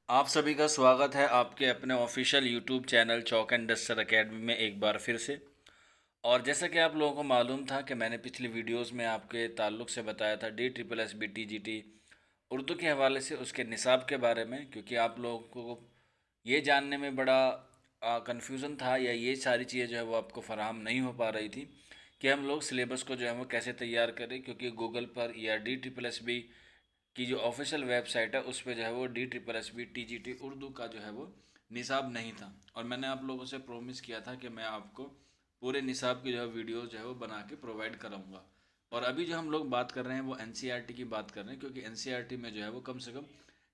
आप सभी का स्वागत है आपके अपने official YouTube channel chalk and duster academy में एक बार फिर से। और जैसा कि आप लोगों को मालूम था कि मैंने पिछली वीडियोस में आपके ताल्लुक़ से बताया था D triple S B T G T Urdu के हवाले से उसके निसाब के बारे में, क्योंकि आप लोगों को ये जानने में बड़ा कन्फ्यूज़न था या ये सारी चीज़ें जो है वो आपको फ़राहम नहीं हो पा रही थी कि हम लोग सिलेबस को जो है वो कैसे तैयार करें, क्योंकि गूगल पर या डी ट्रिपल एस बी की जो ऑफिशियल वेबसाइट है उस पर जो है वो D triple S B T G T Urdu का जो है वो निसाब नहीं था। और मैंने आप लोगों से प्रॉमिस किया था कि मैं आपको पूरे निसाब की जो है वीडियो जो है वो बना के प्रोवाइड कराऊंगा। और अभी जो हम लोग बात कर रहे हैं वो एन की बात कर रहे हैं, क्योंकि एन में जो है वो कम से कम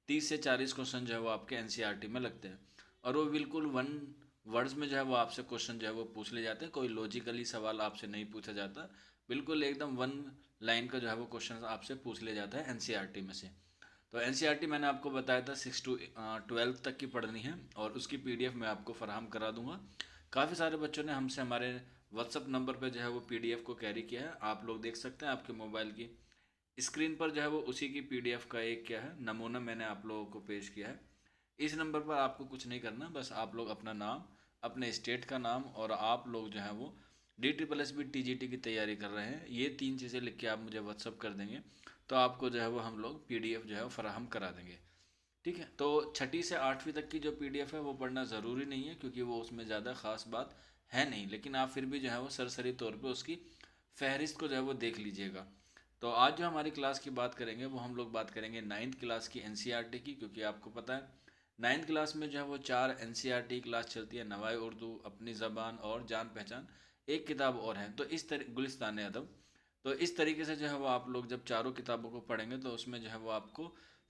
30 से 40 क्वेश्चन जो है वो आपके एन में लगते हैं। और वो बिल्कुल वन वर्ड्स में जो है वो आपसे क्वेश्चन जो है वो पूछ ले जाते हैं, कोई लॉजिकली सवाल आपसे नहीं पूछा जाता। बिल्कुल एकदम वन लाइन का जो है वो क्वेश्चन आपसे पूछ ले जाता है एनसीईआरटी में से। तो एनसीईआरटी मैंने आपको बताया था 6 to 12 तक की पढ़नी है और उसकी पीडीएफ मैं आपको फराहम करा दूंगा। काफ़ी सारे बच्चों ने हमसे हमारे व्हाट्सअप नंबर पर जो है वो पीडीएफ को कैरी किया है, आप लोग देख सकते हैं आपके मोबाइल की स्क्रीन पर जो है वो उसी की पीडीएफ का एक क्या है नमूना मैंने आप लोगों को पेश किया है। इस नंबर पर आपको कुछ नहीं करना, बस आप लोग अपना नाम, अपने स्टेट का नाम और आप लोग जो है वो D triple S B T G T की तैयारी कर रहे हैं, ये 3 चीज़ें लिख के आप मुझे व्हाट्सअप कर देंगे तो आपको जो है वो हम लोग पीडीएफ जो है वो फराहम करा देंगे। ठीक है, तो छठी से आठवीं तक की जो पीडीएफ है वो पढ़ना ज़रूरी नहीं है, क्योंकि वो उसमें ज़्यादा ख़ास बात है नहीं, लेकिन आप फिर भी जो है वो सरसरी तौर पे उसकी फहरिस्त को जो है वो देख लीजिएगा। तो आज जो हमारी क्लास की बात करेंगे वो हम लोग बात करेंगे 9th क्लास की एनसीईआरटी की, क्योंकि आपको पता है 9th क्लास में जो है वो 4 एनसीईआरटी क्लास चलती है, नवाए उर्दू, अपनी ज़बान और जान पहचान, एक किताब और है तो इस तरह गुलिस्तान अदब। तो इस तरीके से जो है वो आप लोग जब चारों किताबों को पढ़ेंगे तो उसमें जो है वो आपको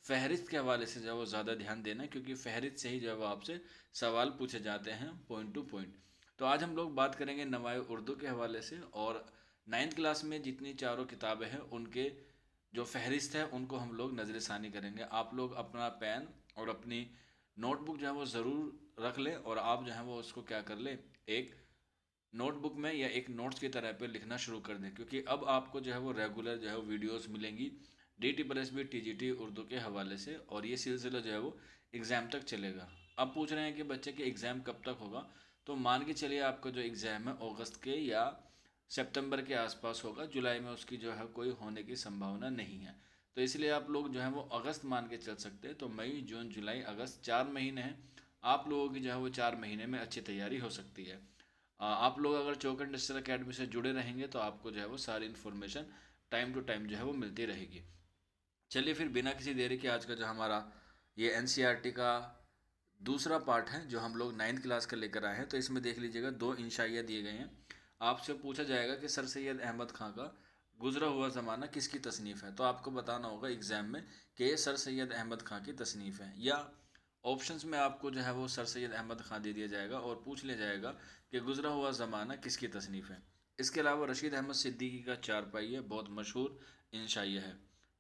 फहरिस्त के हवाले से जो है वो ज़्यादा ध्यान देना है, क्योंकि फहरिस्त से ही जो है वो आपसे सवाल पूछे जाते हैं पॉइंट टू पॉइंट। तो आज हम लोग बात करेंगे नवाए उर्दू के हवाले से, और 9th क्लास में जितनी चारों किताबें हैं उनके जो फहरिस्त है उनको हम लोग नज़र षानी करेंगे। आप लोग अपना पेन और अपनी नोटबुक जो है वो ज़रूर रख लें और आप जो है वो उसको क्या कर लें, एक नोटबुक में या एक नोट्स की तरह पे लिखना शुरू कर दें, क्योंकि अब आपको जो है वो रेगुलर जो है वो वीडियोस मिलेंगी D T plus B T G T Urdu के हवाले से, और ये सिलसिला जो है वो एग्ज़ाम तक चलेगा। अब पूछ रहे हैं कि बच्चे के एग्ज़ाम कब तक होगा, तो मान के चलिए आपका जो एग्ज़ाम है अगस्त के या सितंबर के आसपास होगा, जुलाई में उसकी जो है कोई होने की संभावना नहीं है। तो इसलिए आप लोग जो है वो अगस्त मान के चल सकते हैं। तो मई जून जुलाई अगस्त 4 महीने हैं, आप लोगों की जो है वो 4 महीने में अच्छी तैयारी हो सकती है। आप लोग अगर चौक एंड डिजिटल अकेडमी से जुड़े रहेंगे तो आपको जो है वो सारी इन्फॉर्मेशन टाइम टू टाइम जो है वो मिलती रहेगी। चलिए फिर बिना किसी देरी के आज का जो हमारा ये एनसीईआरटी का दूसरा पार्ट है जो हम लोग 9th क्लास का लेकर आए हैं, तो इसमें देख लीजिएगा 2 इंशाइया दिए गए हैं। आपसे पूछा जाएगा कि सर सैयद अहमद खां का गुजरा हुआ ज़माना किसकी तसनीफ़ है, तो आपको बताना होगा एग्ज़ाम में कि ये सर सैयद अहमद खां की तसनीफ़ है, या ऑप्शंस में आपको जो है वो सर सैयद अहमद खां दे दिया जाएगा और पूछ लिया जाएगा कि गुजरा हुआ ज़माना किसकी तसनीफ़ है। इसके अलावा रशीद अहमद सिद्दीकी का चारपाई है, बहुत मशहूर इंशाइया है।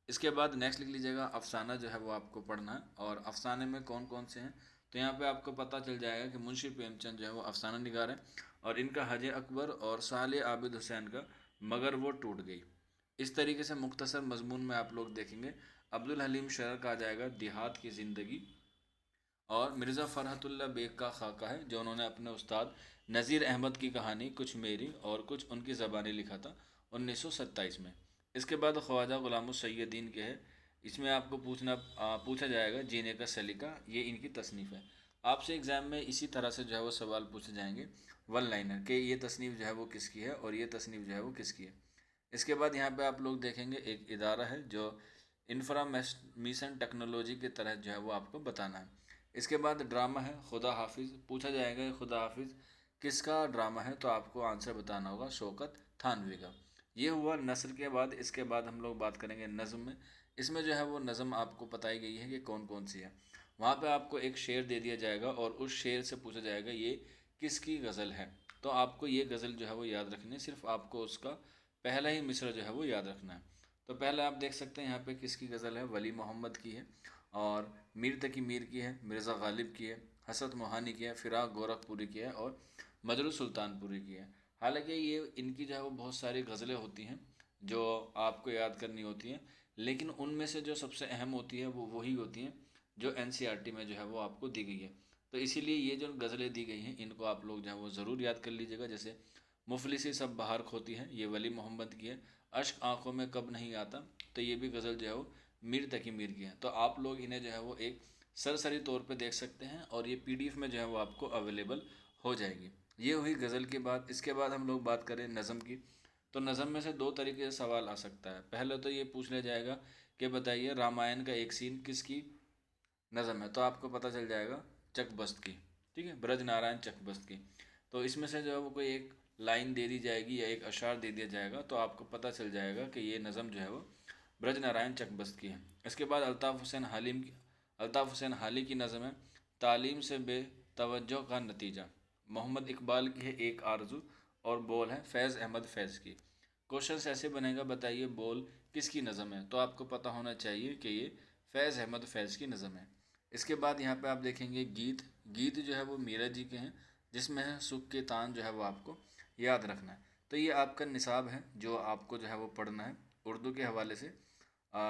इसके बाद नेक्स्ट लिख लीजिएगा अफसाना जो है वो आपको पढ़ना है, और अफसाने में कौन कौन से हैं, तो यहाँ पे आपको पता चल जाएगा कि मुंशी प्रेमचंद जो है वो अफसाना निगार है, और इनका हज अकबर और साले आबिद हुसैन का मगर वो टूट गई। इस तरीके से मुख्तसर मजमून में आप लोग देखेंगे अब्दुल हलीम शहर का आ जाएगा देहात की ज़िंदगी, और मिर्ज़ा फ़रहतुल्लाह बेग का खाका है जो उन्होंने अपने उस्ताद नज़ीर अहमद की कहानी कुछ मेरी और कुछ उनकी ज़बानी लिखा था 1927 में। इसके बाद ख्वाजा ग़ुलामुस्सैयदीन के है, इसमें आपको पूछा जाएगा जीने का सलीका, ये इनकी तसनीफ़ है। आपसे एग्ज़ाम में इसी तरह से जो है वो सवाल पूछे जाएंगे वन लाइनर के, ये तसनीफ़ जो है वो किसकी है और ये तसनीफ़ जो है वो किसकी है। इसके बाद यहाँ पे आप लोग देखेंगे एक इदारा है जो इंफॉर्मेशन टेक्नोलॉजी के तहत जो है वो आपको बताना है। इसके बाद ड्रामा है खुदा हाफिज़, पूछा जाएगा खुदा हाफिज़ किसका ड्रामा है, तो आपको आंसर बताना होगा शौकत थानवी का। ये हुआ नस्र के बाद। इसके बाद हम लोग बात करेंगे नज़म में। इसमें जो है वो नज़म आपको बताई गई है कि कौन कौन सी है। वहाँ पे आपको एक शेर दे दिया जाएगा और उस शेर से पूछा जाएगा ये किसकी गज़ल है, तो आपको ये गज़ल जो है वो याद रखनी है, सिर्फ आपको उसका पहला ही मिसरा जो है वो याद रखना है। तो पहले आप देख सकते हैं यहाँ पे किसकी गज़ल है, वली मोहम्मद की है, और मीर तकी मीर की है, मिर्ज़ा गालिब की है, हसरत मोहानी की है, फ़िराक गोरखपुरी की है, और मजरू सुल्तानपुरी की है। हालांकि ये इनकी जो है वो बहुत सारी गज़लें होती हैं जो आपको याद करनी होती हैं, लेकिन उनमें से जो सबसे अहम होती है वो वही होती हैं जो एनसीईआरटी में जो है वो आपको दी गई है। तो इसीलिए ये जो गज़लें दी गई हैं इनको आप लोग जो है वो ज़रूर याद कर लीजिएगा। जैसे मुफलिसी सब बहार खोती है, ये वली मोहम्मद की है। अश्क आंखों में कब नहीं आता, तो ये भी गज़ल जो है वो मीर तकी मीर की है। तो आप लोग इन्हें जो है वो एक सरसरी तौर पे देख सकते हैं और ये पीडीएफ में जो है वो आपको अवेलेबल हो जाएगी। ये हुई गज़ल की बात। इसके बाद हम लोग बात करें नज़म की, तो नज़म में से दो तरीके से सवाल आ सकता है। पहले तो ये पूछ लिया जाएगा कि बताइए रामायण का एक सीन किसकी नज़म है, तो आपको पता चल जाएगा चकबस्त की। ठीक है, ब्रज नारायण चकबस्त की। तो इसमें से जो है वो कोई एक लाइन दे दी जाएगी या एक अशार दे दिया जाएगा, तो आपको पता चल जाएगा कि ये नज़म जो है वो ब्रज नारायण चकबस्त की है। इसके बाद अल्ताफ़ हुसैन हाली की नज़म है तालीम से बेतवज्जो का नतीजा। मोहम्मद इकबाल की है एक आरज़ू, और बोल है फैज़ अहमद फैज़ की। क्वेश्चन ऐसे बनेगा, बताइए बोल किसकी नज़म है, तो आपको पता होना चाहिए कि ये फैज़ अहमद फैज़ की नज़म है। इसके बाद यहाँ पे आप देखेंगे गीत। गीत जो है वो मीरा जी के हैं, जिसमें है सुख के तान, जो है वो आपको याद रखना है। तो ये आपका निसाब है जो आपको जो है वो पढ़ना है उर्दू के हवाले से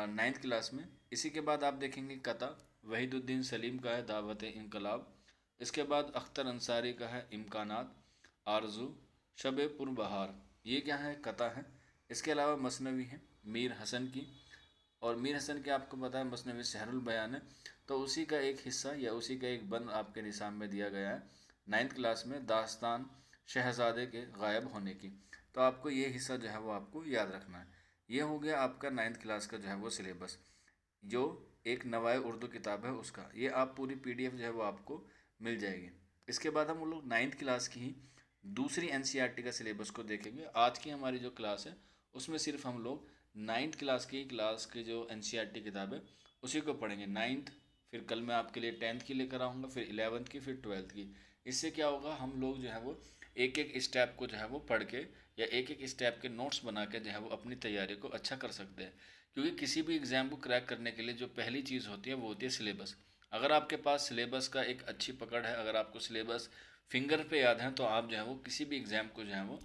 9th क्लास में। इसी के बाद आप देखेंगे कता, वहीदुद्दीन सलीम का है दावत इनकलाब। इसके बाद अख्तर अंसारी का है इम्कानात, आरजू, शब पुरबहार। ये क्या है, कता है। इसके अलावा मसनवी है मीर हसन की, और मीर हसन के आपको पता है मसनवी सहरुल बयान है। तो उसी का एक हिस्सा या उसी का एक बंद आपके निसाब में दिया गया है 9th क्लास में, दास्तान शहजादे के गायब होने की। तो आपको ये हिस्सा जो है वो आपको याद रखना है। ये हो गया आपका 9th क्लास का जो है वो सिलेबस, जो एक नवाए उर्दू किताब है उसका। ये आप पूरी पीडीएफ जो है वो आपको मिल जाएगी। इसके बाद हम लोग 9th क्लास की ही दूसरी एनसीईआरटी का सिलेबस को देखेंगे। आज की हमारी जो क्लास है उसमें सिर्फ हम लोग 9th क्लास की जो एनसीईआरटी किताब है उसी को पढ़ेंगे। 9th, फिर कल मैं आपके लिए 10th की लेकर आऊँगा, फिर 11th की, फिर 12th की। इससे क्या होगा, हम लोग जो है वो एक एक स्टेप को जो है वो पढ़ के या एक एक स्टेप के नोट्स बना के जो है वो अपनी तैयारी को अच्छा कर सकते हैं। क्योंकि किसी भी एग्ज़ाम को क्रैक करने के लिए जो पहली चीज़ होती है वो होती है सिलेबस। अगर आपके पास सिलेबस का एक अच्छी पकड़ है, अगर आपको सिलेबस फिंगर पे याद है, तो आप जो है वो किसी भी एग्ज़ाम को जो है वो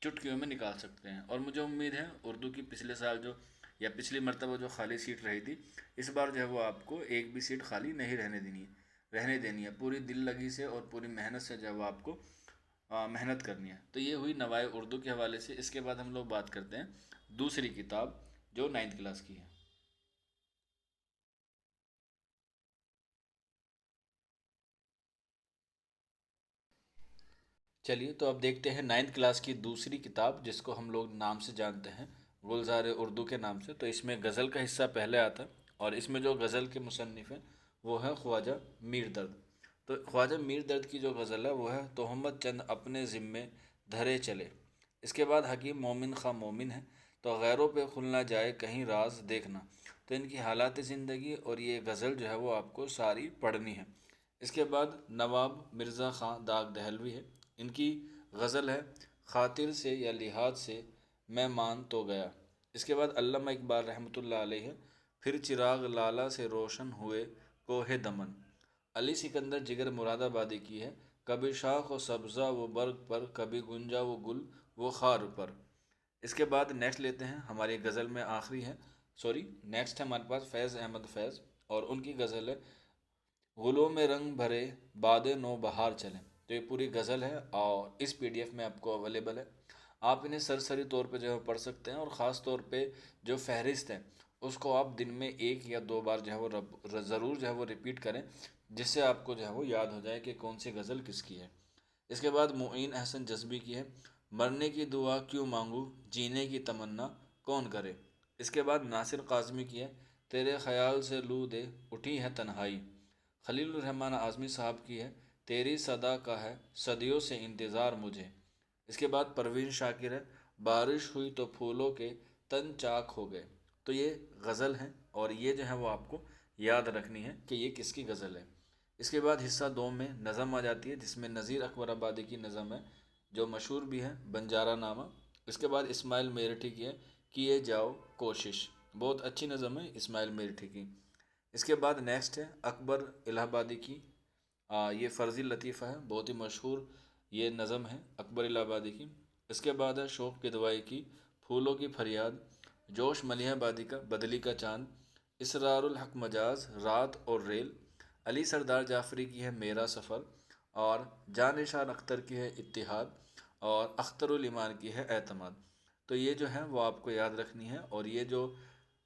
चुटकियों में निकाल सकते हैं। और मुझे उम्मीद है उर्दू की पिछले साल जो या पिछली मरतबा जो खाली सीट रही थी, इस बार जो है वो आपको एक भी सीट खाली नहीं रहने देनी है। पूरी दिल लगी से और पूरी मेहनत से जो है वो आपको मेहनत करनी है। तो ये हुई नवाए उर्दू के हवाले से। इसके बाद हम लोग बात करते हैं दूसरी किताब जो 9th क्लास की है। चलिए, तो अब देखते हैं 9th क्लास की दूसरी किताब, जिसको हम लोग नाम से जानते हैं गुलजार उर्दू के नाम से। तो इसमें गज़ल का हिस्सा पहले आता है, और इसमें जो गज़ल के मुसन्निफ़ हैं वो है ख्वाजा मीर दर्द। तो ख्वाजा मीर दर्द की जो गज़ल है वो है तोहमत चंद अपने ज़िम्मे धरे चले। इसके बाद हकीम मोमिन ख़ा मोमिन है, तो गैरों पे खुल ना जाए कहीं राज देखना। तो इनकी हालात ज़िंदगी और ये गज़ल जो है वो आपको सारी पढ़नी है। इसके बाद नवाब मिर्ज़ा ख़ां दाग दहलवी है। इनकी गज़ल है खातिर से या लिहाज से मैं मान तो गया। इसके बाद अल्लामा इकबाल रहमतुल्लाह अलैह है फिर चिराग लाला से रोशन हुए कोहे दमन। अली सिकंदर जिगर मुरादाबादी की है कभी शाख व सब्ज़ा वो बर्ग पर, कभी गुंजा वो गुल वो खार पर। इसके बाद नेक्स्ट लेते हैं, हमारी गज़ल में आखिरी है, सॉरी नेक्स्ट है हमारे पास फैज़ अहमद फैज़, और उनकी गज़ल है गुलों में रंग भरे बादे नो बहार चलें। तो ये पूरी गज़ल है और इस पीडीएफ में आपको अवेलेबल है। आप इन्हें सरसरी तौर पे जो है पढ़ सकते हैं, और ख़ास तौर पे जो फहरिस्त है उसको आप दिन में एक या दो बार जो है वो ज़रूर जो है वो रिपीट करें, जिससे आपको जो है वो याद हो जाए कि कौन सी गज़ल किसकी है। इसके बाद मुईन अहसन जज्बी की है मरने की दुआ क्यों मांगूँ जीने की तमन्ना कौन करे। इसके बाद नासिर काज़मी की है तेरे ख़याल से लू दे उठी है तन्हाई। खलील रहमान आज़मी साहब की है तेरी सदा का है सदियों से इंतज़ार मुझे। इसके बाद परवीन शाकिर है बारिश हुई तो फूलों के तन चाक हो गए। तो ये गज़ल है, और ये जो है वो आपको याद रखनी है कि ये किसकी गज़ल है। इसके बाद हिस्सा दो में नज़म आ जाती है, जिसमें नज़ीर अकबर आबादी की नज़म है जो मशहूर भी है बंजारा नामा। इसके बाद इस्माइल मेरठी की है किए जाओ कोशिश, बहुत अच्छी नज़म है इस्माइल मेरठी की। इसके बाद नेक्स्ट है अकबर इलाहाबादी की, ये फ़र्ज़ी लतीफ़ा है, बहुत ही मशहूर ये नज़म है अकबर इलाहाबादी की। इसके बाद है शौक़ की दवाई की फूलों की फरियाद, जोश मलिहाबादी का बदली का चांद, इसरारुल हक मजाज रात और रेल, अली सरदार जाफरी की है मेरा सफ़र, और जानिशान अख्तर की है इत्तिहाद, और अख्तरुल ईमान की है एतमाद। तो ये जो है वो आपको याद रखनी है। और ये जो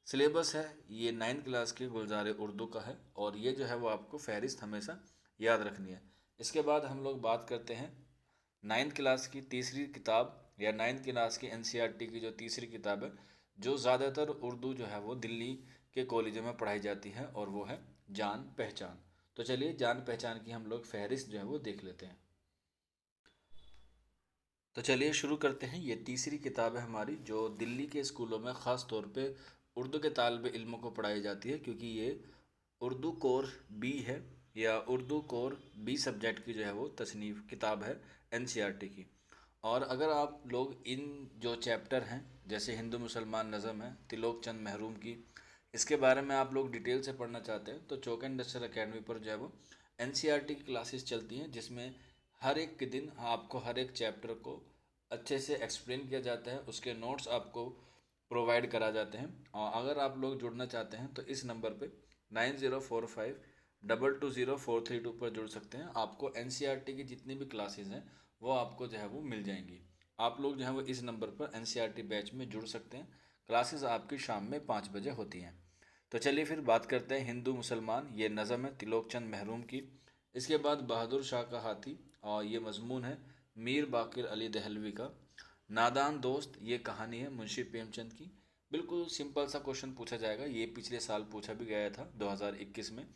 सिलेबस है ये 9th क्लास के गुलजार उर्दू का है, और ये जो है वो आपको फ़हरिस्त हमेशा याद रखनी है। इसके बाद हम लोग बात करते हैं 9th क्लास की तीसरी किताब, या 9th क्लास की एनसीईआरटी की जो तीसरी किताब है, जो ज़्यादातर उर्दू जो है वो दिल्ली के कॉलेजों में पढ़ाई जाती है, और वो है जान पहचान। तो चलिए जान पहचान की हम लोग फ़हरिस्त जो है वो देख लेते हैं। तो चलिए शुरू करते हैं। ये तीसरी किताब है हमारी, जो दिल्ली के स्कूलों में ख़ास तौर पे उर्दू के तालिब इल्मों को पढ़ाई जाती है, क्योंकि ये उर्दू कोर बी है, या उर्दू कोर बी सब्जेक्ट की जो है वो तसनीफ़ किताब है एनसीईआरटी की। और अगर आप लोग इन जो चैप्टर हैं, जैसे हिंदू मुसलमान नज़म है तिलोक चंद महरूम की, इसके बारे में आप लोग डिटेल से पढ़ना चाहते हैं तो चौक एंड डस्टर अकेडमी पर जो है वो एनसीईआरटी की क्लासेस चलती हैं, जिसमें हर एक के दिन आपको हर एक चैप्टर को अच्छे से एक्सप्लेन किया जाता है, उसके नोट्स आपको प्रोवाइड करा जाते हैं। और अगर आप लोग जुड़ना चाहते हैं तो इस नंबर पे 9045220432 पर जुड़ सकते हैं। आपको एनसीईआरटी की जितनी भी क्लासेस हैं वो आपको जो है वो मिल जाएंगी। आप लोग जो है वो इस नंबर पर एनसीईआरटी बैच में जुड़ सकते हैं। क्लासेस आपकी शाम में 5 बजे होती हैं। तो चलिए फिर बात करते हैं हिंदू मुसलमान, ये नज़म है तिलोक चंद महरूम की। इसके बाद बहादुर शाह का हाथी, और ये मजमून है मीर बाकिर अली दहलवी का। नादान दोस्त, ये कहानी है मुंशी प्रेमचंद की। बिल्कुल सिंपल सा क्वेश्चन पूछा जाएगा, ये पिछले साल पूछा भी गया था 2021 में,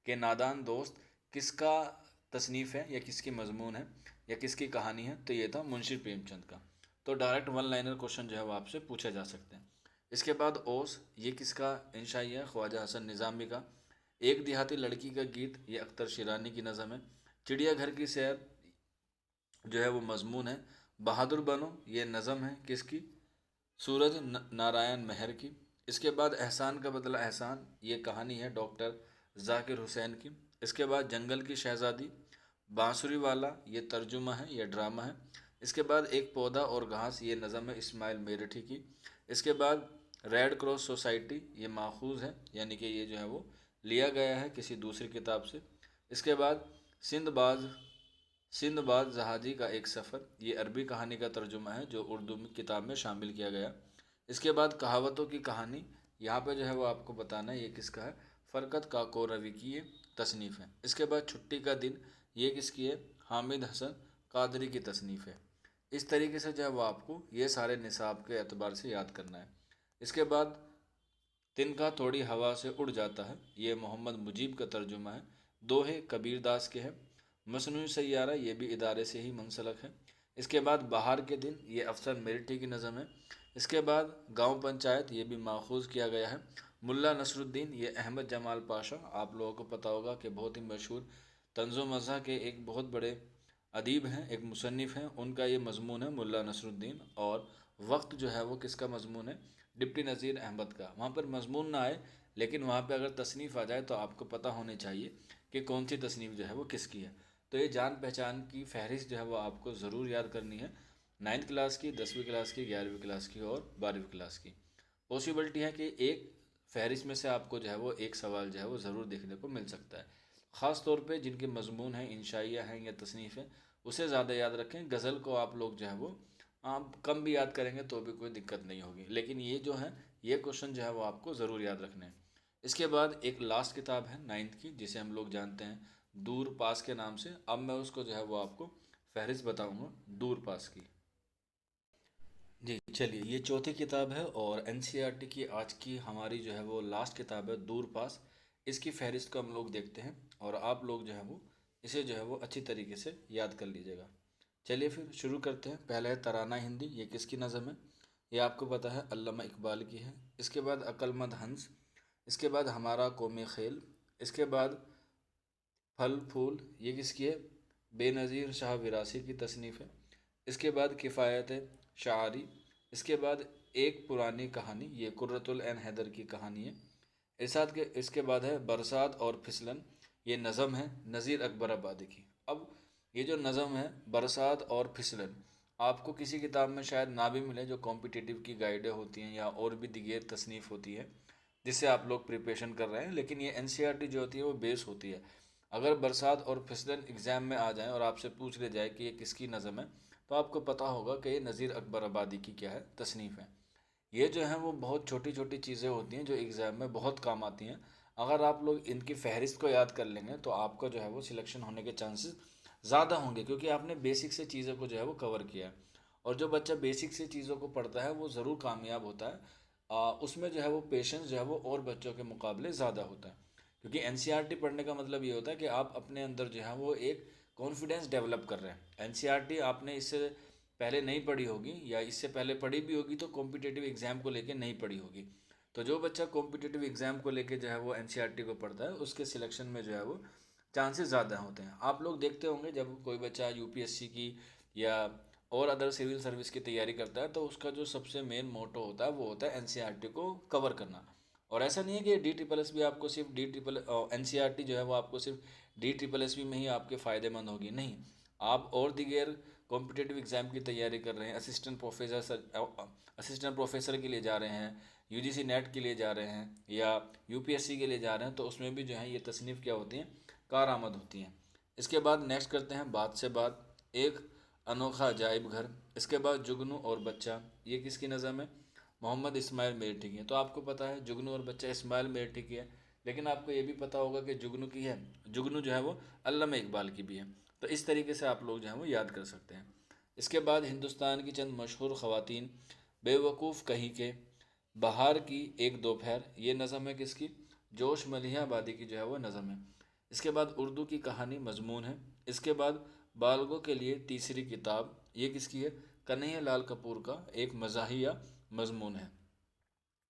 कि नादान दोस्त किसका तसनीफ़ है, या किसकी मजमून है, या किसकी कहानी है। तो ये था मुंशी प्रेमचंद का। तो डायरेक्ट वन लाइनर क्वेश्चन जो है वो आपसे पूछे जा सकते हैं। इसके बाद ओस, ये किसका इंशाई है, ख्वाजा हसन निज़ामी का। एक देहाती लड़की का गीत, ये अख्तर शिरानी की नज़म है। चिड़ियाघर की सैर जो है वो मजमून है। बहादुर बनो, ये नज़म है किसकी, सूरज नारायण मेहर की। इसके बाद एहसान का बदला एहसान, ये कहानी है डॉक्टर जाकिर हुसैन की। इसके बाद जंगल की शहज़ादी, बांसुरी वाला, ये तर्जुमा है, ये ड्रामा है। इसके बाद एक पौधा और घास, ये नज़म है इस्माइल मेरठी की। इसके बाद रेड क्रॉस सोसाइटी, ये माखूज है, यानी कि ये जो है वो लिया गया है किसी दूसरी किताब से। इसके बाद सिंदबाज सिंदबाद जहाजी का एक सफ़र, ये अरबी कहानी का तर्जुमा है जो उर्दू में किताब में शामिल किया गया। इसके बाद कहावतों की कहानी, यहाँ पे जो है वो आपको बताना है ये किसका है, फ़रकत काकोरवी की ये तसनीफ़ है। इसके बाद छुट्टी का दिन, ये किसकी है, हामिद हसन कादरी की तसनीफ़ है। इस तरीके से जो है वो आपको ये सारे निसाब के एतबार से याद करना है। इसके बाद तिनका थोड़ी हवा से उड़ जाता है, ये मोहम्मद मुजीब का तर्जुमा है। दोहे कबीर दास के हैं। मसनूई सैयारा, ये भी इदारे से ही मुंसलक है। इसके बाद बहार के दिन, ये अफसर मेरठी की नज़म है। इसके बाद गांव पंचायत, ये भी माखूज़ किया गया है। मुल्ला नसरुद्दीन, ये अहमद जमाल पाशा, आप लोगों को पता होगा कि बहुत ही मशहूर तंज़ो मज़ा के एक बहुत बड़े अदीब हैं, एक मुसन्निफ़ हैं, उनका ये मजमून है मुल्ला नसरुद्दीन। और वक्त जो है वो किसका मजमून है, डिप्टी नज़ीर अहमद का। वहाँ पर मजमून ना आए, लेकिन वहाँ पे अगर तसनीफ़ आ जाए तो आपको पता होनी चाहिए कि कौन सी तसनीफ़ जो है वो किसकी है। तो ये जान पहचान की फ़हरिस्त जो है वो आपको ज़रूर याद करनी है। 9th क्लास की, 10वीं क्लास की, 11वीं क्लास की और 12वीं क्लास की। पॉसिबिलिटी है कि एक फ़हरिस्त में से आपको जो है वो एक सवाल जो है वो ज़रूर देखने को मिल सकता है। ख़ास तौर पे जिनके मजमून हैं, इंशाइया हैं या तसनीफ़ हैं, उसे ज़्यादा याद रखें। गज़ल को आप लोग जो है वो आप कम भी याद करेंगे तो भी कोई दिक्कत नहीं होगी, लेकिन ये जो है ये क्वेश्चन जो है वो आपको ज़रूर याद रखने हैं। इसके बाद एक लास्ट किताब है 9th की, जिसे हम लोग जानते हैं दूर पास के नाम से। अब मैं उसको जो है वो आपको फहरिस्त बताऊंगा दूर पास की। जी चलिए, ये चौथी किताब है और एनसीईआरटी की आज की हमारी जो है वो लास्ट किताब है दूर पास। इसकी फहरिस्त को हम लोग देखते हैं, और आप लोग जो है वो इसे जो है वो अच्छी तरीके से याद कर लीजिएगा। चलिए फिर शुरू करते हैं। पहला है तराना हिंदी, ये किसकी नज़म है, ये आपको पता है अल्लामा इकबाल की है। इसके बाद अक्लमंद हंस। इसके बाद हमारा कौमी खेल। इसके बाद फल फूल, ये किसकी है, बेनज़ीर शाह विरासी की तसनीफ़ है। इसके बाद किफ़ायत शारी। इसके बाद एक पुरानी कहानी, ये कुर्रतुल ऐन हैदर की कहानी है। इरशाद के इसके बाद है बरसात और फिसलन, ये नज़म है नज़ीर अकबर आबादी की। अब ये जो नज़म है बरसात और फिसलन, आपको किसी किताब में शायद ना भी मिले, जो कॉम्पिटिटिव की गाइडें होती हैं या और भी दिगेर तसनीफ़ होती है जिससे आप लोग प्रिपरेशन कर रहे हैं, लेकिन ये एनसीईआरटी जो होती है वो बेस होती है। अगर बरसात और फिसलन एग्ज़ाम में आ जाए और आपसे पूछ ले जाए कि ये किसकी नज़म है, तो आपको पता होगा कि ये नज़ीर अकबर आबादी की क्या है, तसनीफ़ है। ये जो है वो बहुत छोटी छोटी चीज़ें होती हैं जो एग्ज़ाम में बहुत काम आती हैं। अगर आप लोग इनकी फ़हरिस्त को याद कर लेंगे तो आपका जो है वो सिलेक्शन होने के चांसेस ज़्यादा होंगे, क्योंकि आपने बेसिक से चीज़ों को जो है वो कवर किया है। और जो बच्चा बेसिक से चीज़ों को पढ़ता है वो ज़रूर कामयाब होता है। उसमें जो है वो पेशेंस जो है वो और बच्चों के मुकाबले ज़्यादा होता है, क्योंकि एनसीईआरटी पढ़ने का मतलब ये होता है कि आप अपने अंदर जो है वो एक कॉन्फिडेंस डेवलप कर रहे हैं। एनसीईआरटी आपने इससे पहले नहीं पढ़ी होगी, या इससे पहले पढ़ी भी होगी तो कॉम्पिटिटिव एग्ज़ाम को लेके नहीं पढ़ी होगी। तो जो बच्चा कॉम्पिटिटिव एग्ज़ाम को लेके जो है वो एनसीईआरटी को पढ़ता है, उसके सिलेक्शन में जो है वो चांसेस ज़्यादा होते हैं। आप लोग देखते होंगे जब कोई बच्चा यूपीएससी की या और अदर सिविल सर्विस की तैयारी करता है, तो उसका जो सबसे मेन मोटो होता है वो होता है एनसीईआरटी को कवर करना। और ऐसा नहीं है कि डी ट्रिपल एस भी आपको सिर्फ डी ट्रिपल एनसीईआरटी जो है वो आपको सिर्फ डी ट्रिपल एस बी में ही आपके फ़ायदेमंद होगी, नहीं। आप और दीगर कॉम्पिटेटिव एग्ज़ाम की तैयारी कर रहे हैं, असिस्टेंट प्रोफेसर के लिए जा रहे हैं, यूजीसी नेट के लिए जा रहे हैं, या यूपीएससी के लिए जा रहे हैं, तो उसमें भी जो है ये तसनीफ़ क्या होती हैं, कारआमद होती हैं। इसके बाद नेक्स्ट करते हैं बात से बात, एक अनोखा अजायब घर। इसके बाद जुगनू और बच्चा, ये किसकी नज़म है, मोहम्मद इस्माइल मेरठी की है। तो आपको पता है जुगनू और बच्चा इस्माइल मेरठी की है, लेकिन आपको ये भी पता होगा कि जुगनू की है, जुगनू जो है वो अल्लामा इकबाल की भी है। तो इस तरीके से आप लोग जो है वो याद कर सकते हैं। इसके बाद हिंदुस्तान की चंद मशहूर ख़वातीन, बेवकूफ़ कहीं के, बहार की एक दोपहर, ये नज़म है किसकी, जोश मलिहा आबादी की जो है वो नज़म है। इसके बाद उर्दू की कहानी मजमून है। इसके बाद बालगों के लिए तीसरी किताब, ये किसकी है, कन्हैया लाल कपूर का एक मज़ाहिया मजमून है।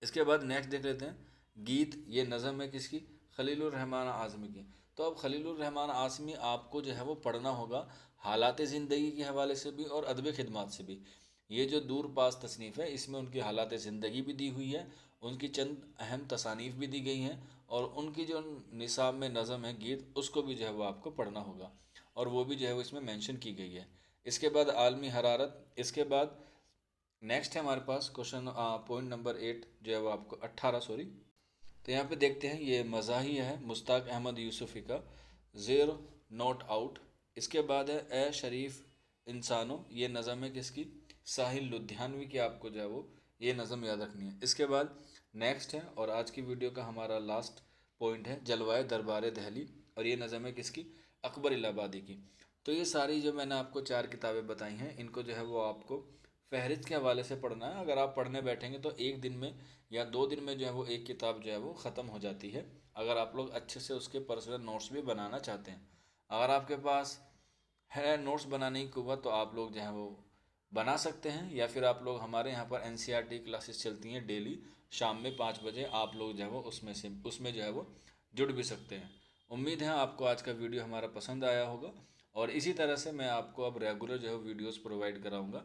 इसके बाद नेक्स्ट देख लेते हैं गीत, ये नज़म है किसकी, खलीलुर रहमान आज़मी की। तो अब खलीलुर रहमान आज़मी आपको जो है वो पढ़ना होगा हालात ज़िंदगी के हवाले से भी और अदब खिदमत से भी। ये जो दूर पास तसनीफ़ है इसमें उनकी हालात ज़िंदगी भी दी हुई है, उनकी चंद अहम तसानीफ़ भी दी गई हैं, और उनकी जो निसाब में नज़म है गीत, उसको भी जो है वो आपको पढ़ना होगा, और वो भी जो है वो इसमें मेंशन की गई है। इसके बाद आलमी हरारत। इसके बाद नेक्स्ट है हमारे पास क्वेश्चन पॉइंट नंबर 8 जो है वो आपको 18 सॉरी। तो यहाँ पे देखते हैं, ये मज़ाहिया है मुश्ताक अहमद यूसुफ़ी का, ज़ेरो नॉट आउट। इसके बाद है ए शरीफ इंसानो, ये नज़म है किसकी, साहिल लुधियानवी की, आपको जो है वो ये नज़म याद रखनी है। इसके बाद नेक्स्ट है और आज की वीडियो का हमारा लास्ट पॉइंट है जलवाए दरबार दहली, और ये नज़म है किसकी, अकबर इलाहाबादी की। तो ये सारी जो मैंने आपको 4 किताबें बताई हैं, इनको जो है वो आपको फहरिस्त के हवाले से पढ़ना है। अगर आप पढ़ने बैठेंगे तो एक दिन में या 2 दिन में जो है वो एक किताब जो है वो ख़त्म हो जाती है, अगर आप लोग अच्छे से उसके पर्सनल नोट्स भी बनाना चाहते हैं। अगर आपके पास है नोट्स बनाने की कुव्वत, तो आप लोग जो है वो बना सकते हैं, या फिर आप लोग हमारे यहाँ पर एनसीईआरटी क्लासेस चलती हैं डेली शाम में 5 बजे, आप लोग जो है वो उसमें जो है वो जुड़ भी सकते हैं। उम्मीद है आपको आज का वीडियो हमारा पसंद आया होगा, और इसी तरह से मैं आपको अब रेगुलर जो है वीडियोस प्रोवाइड कराऊंगा।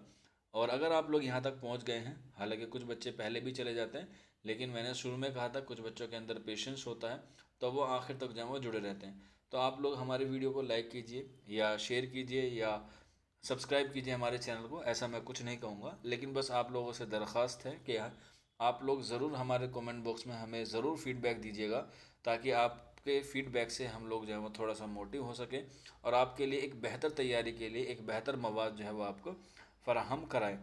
और अगर आप लोग यहाँ तक पहुँच गए हैं, हालांकि कुछ बच्चे पहले भी चले जाते हैं, लेकिन मैंने शुरू में कहा था कुछ बच्चों के अंदर पेशेंस होता है, तो वो आखिर तक जो है वो जुड़े रहते हैं। तो आप लोग हमारी वीडियो को लाइक कीजिए या शेयर कीजिए या सब्सक्राइब कीजिए हमारे चैनल को, ऐसा मैं कुछ नहीं कहूँगा, लेकिन बस आप लोगों से दरख्वास्त है कि आप लोग ज़रूर हमारे कमेंट बॉक्स में हमें ज़रूर फीडबैक दीजिएगा, ताकि आपके फीडबैक से हम लोग जो है वो थोड़ा सा मोटिव हो सके, और आपके लिए एक बेहतर तैयारी के लिए एक बेहतर मवाद जो है वो आपको फ़राहम कराएँ।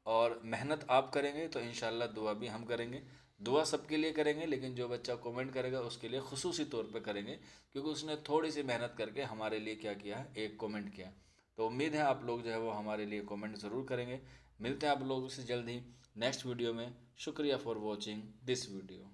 और मेहनत आप करेंगे तो इंशाल्लाह दुआ भी हम करेंगे। दुआ सबके लिए करेंगे, लेकिन जो बच्चा कमेंट करेगा उसके लिए खुसूसी तौर पे करेंगे, क्योंकि उसने थोड़ी सी मेहनत करके हमारे लिए क्या किया है, एक कमेंट किया। तो उम्मीद है आप लोग जो है वो हमारे लिए कमेंट ज़रूर करेंगे। मिलते हैं आप लोगों से जल्द ही नेक्स्ट वीडियो में। शुक्रिया फॉर वॉचिंग दिस वीडियो।